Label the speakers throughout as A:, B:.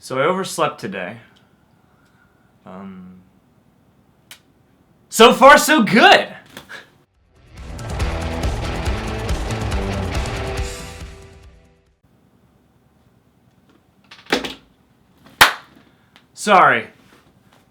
A: So I overslept today. So far so good! Sorry.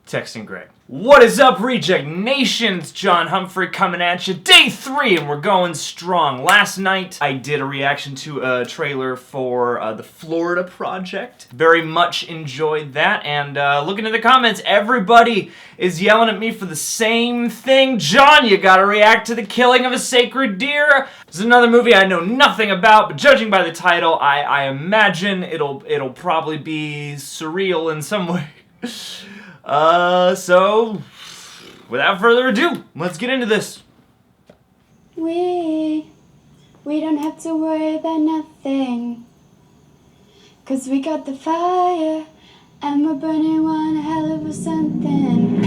A: Texting Greg. What is up, Reject Nation? It's John Humphrey coming at you. Day 3, and we're going strong. Last night, I did a reaction to a trailer for the Florida Project. Very much enjoyed that, and looking at the comments, everybody is yelling at me for the same thing. John, you gotta react to the killing of a sacred deer. This is another movie I know nothing about, but judging by the title, I imagine it'll probably be surreal in some way. So, without further ado, let's get into this.
B: We don't have to worry about nothing, 'cause we got the fire, and we're burning one hell of a something.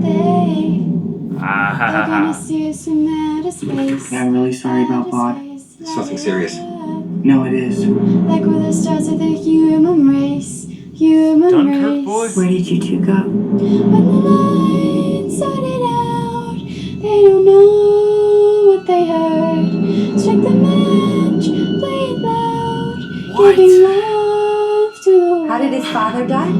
B: They're gonna see us from outer space.
C: Yeah, I'm really sorry about Bod. It's nothing serious. No, it is.
B: Like we're the stars of the human race.
A: Dunkirk, boy.
C: Where did you two go?
B: When the lights started out, they don't know what they heard. Strike the match, play it loud, giving love to the world.
D: How did his father die?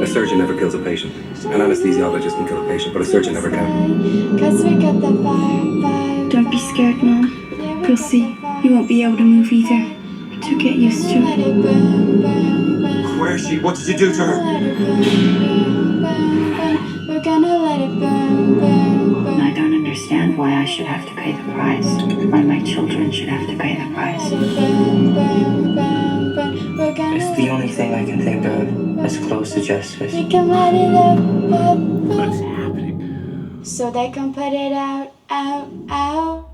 C: A surgeon never kills a patient. An anesthesiologist can kill a patient, but a surgeon never can.
B: 'Cause we got the fire.
E: Don't be scared, Mom. You'll see. You won't be able to move either. So get used to
B: Let
E: it.
B: it burn, burn, burn.
C: Where is she? What did you do to her?
B: Let it burn, burn, burn, burn. We're gonna let it burn, burn, burn.
E: I don't understand why I should have to pay the price. Why my children should have to pay the price.
B: Let it burn, burn, burn, burn. We're gonna
C: It's the only thing I can think of as close to justice.
B: we can light it up, up,
A: What's
B: up.
A: happening?
B: So they can put it out, out, out.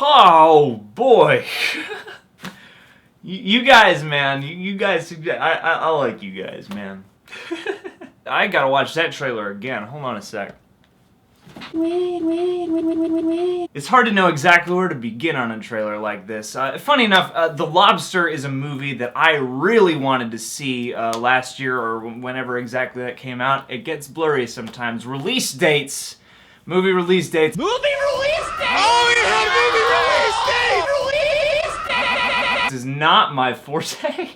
A: Oh, boy. You guys, man. You guys, I like you guys, man. I gotta watch that trailer again. Hold on a sec. It's hard to know exactly where to begin on a trailer like this. Funny enough, The Lobster is a movie that I really wanted to see last year or whenever exactly that came out. It gets blurry sometimes. Release dates. Movie release dates. Movie release dates! Oh, you had movie release dates! Release dates! This is not my forte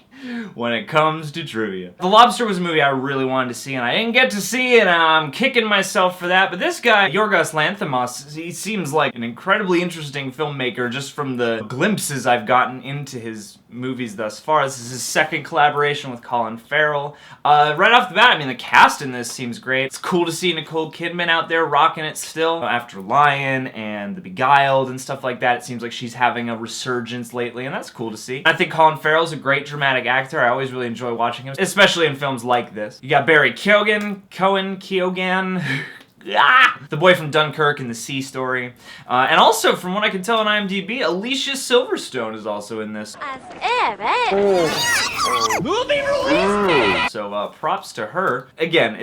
A: when it comes to trivia. The Lobster was a movie I really wanted to see, and I didn't get to see, and I'm kicking myself for that. But this guy, Yorgos Lanthimos, he seems like an incredibly interesting filmmaker just from the glimpses I've gotten into his movies thus far. This is his second collaboration with Colin Farrell. Right off the bat, I mean, the cast in this seems great. It's cool to see Nicole Kidman out there rocking it still. After Lion and The Beguiled and stuff like that, it seems like she's having a resurgence lately, and that's cool to see. I think Colin Farrell's a great dramatic actor. I always really enjoy watching him, especially in films like this. You got Barry Keoghan, the boy from Dunkirk and The Sea Story. And also, from what I can tell on IMDb, Alicia Silverstone is also in this. Movie release! So, props to her. Again,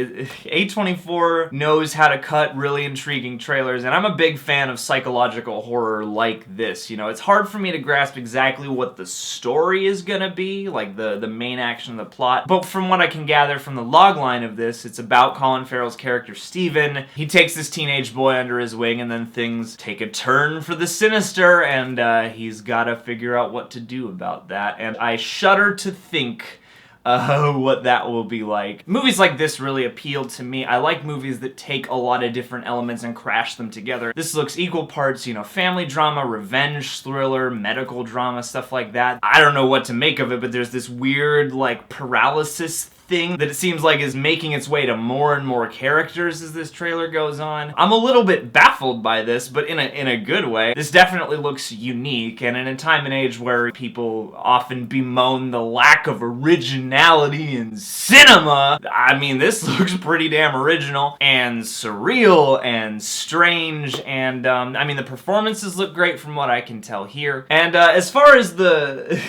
A: A24 knows how to cut really intriguing trailers, and I'm a big fan of psychological horror like this. You know, it's hard for me to grasp exactly what the story is gonna be, like the main action of the plot, but from what I can gather from the logline of this, it's about Colin Farrell's character, Steven. He takes this teenage boy under his wing, and then things take a turn for the sinister, and he's gotta figure out what to do about that, and I shudder to think what that will be like. Movies like this really appealed to me. I like movies that take a lot of different elements and crash them together. This looks equal parts, you know, family drama, revenge thriller, medical drama, stuff like that. I don't know what to make of it, but there's this weird, like, paralysis thing that it seems like is making its way to more and more characters as this trailer goes on. I'm a little bit baffled by this, but in a good way. This definitely looks unique, and in a time and age where people often bemoan the lack of originality in cinema, I mean, this looks pretty damn original and surreal and strange, and I mean, the performances look great from what I can tell here. And as far as the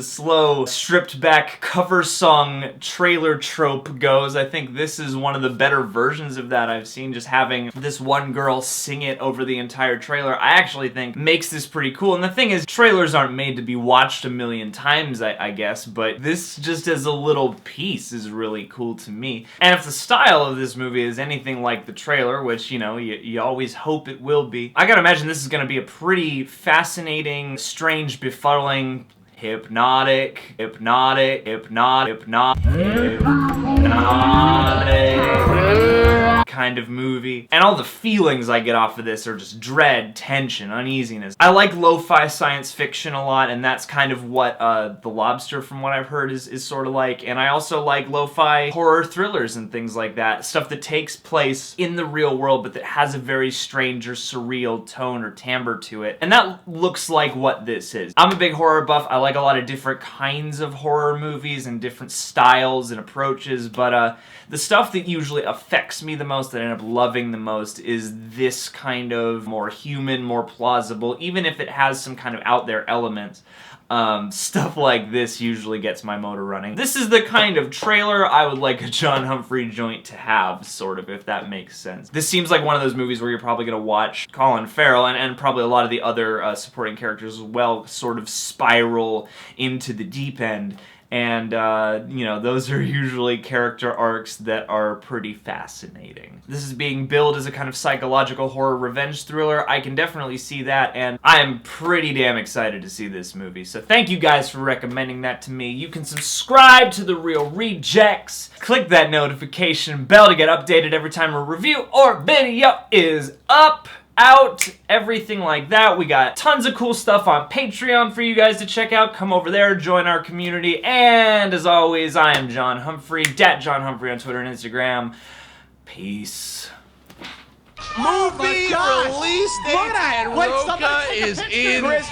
A: slow, stripped back cover song trailer trailer trope goes, I think this is one of the better versions of that I've seen. Just having this one girl sing it over the entire trailer, I actually think makes this pretty cool. And the thing is, trailers aren't made to be watched a million times, I guess, but this just as a little piece is really cool to me. And if the style of this movie is anything like the trailer, which, you know, you always hope it will be, I gotta imagine this is gonna be a pretty fascinating, strange, befuddling, hypnotic kind of movie. And all the feelings I get off of this are just dread, tension, uneasiness. I like lo-fi science fiction a lot, and that's kind of what The Lobster, from what I've heard, is sort of like. And I also like lo-fi horror thrillers and things like that. Stuff that takes place in the real world, but that has a very strange or surreal tone or timbre to it. And that looks like what this is. I'm a big horror buff. I like a lot of different kinds of horror movies and different styles and approaches, but the stuff that usually affects me the most, that I end up loving the most, is this kind of more human, more plausible, even if it has some kind of out there elements. Stuff like this usually gets my motor running. This is the kind of trailer I would like a John Humphrey joint to have, sort of, if that makes sense. This seems like one of those movies where you're probably gonna watch Colin Farrell and probably a lot of the other supporting characters as well sort of spiral into the deep end. And, you know, those are usually character arcs that are pretty fascinating. This is being billed as a kind of psychological horror revenge thriller. I can definitely see that, and I am pretty damn excited to see this movie. So thank you guys for recommending that to me. You can subscribe to The Real Rejects. Click that notification bell to get updated every time a review or video is up, out, everything like that. We got tons of cool stuff on Patreon for you guys to check out. Come over there, join our community, and as always, I am John Humphrey, John Humphrey on Twitter and Instagram. Peace.
D: Movie release date and Roca is in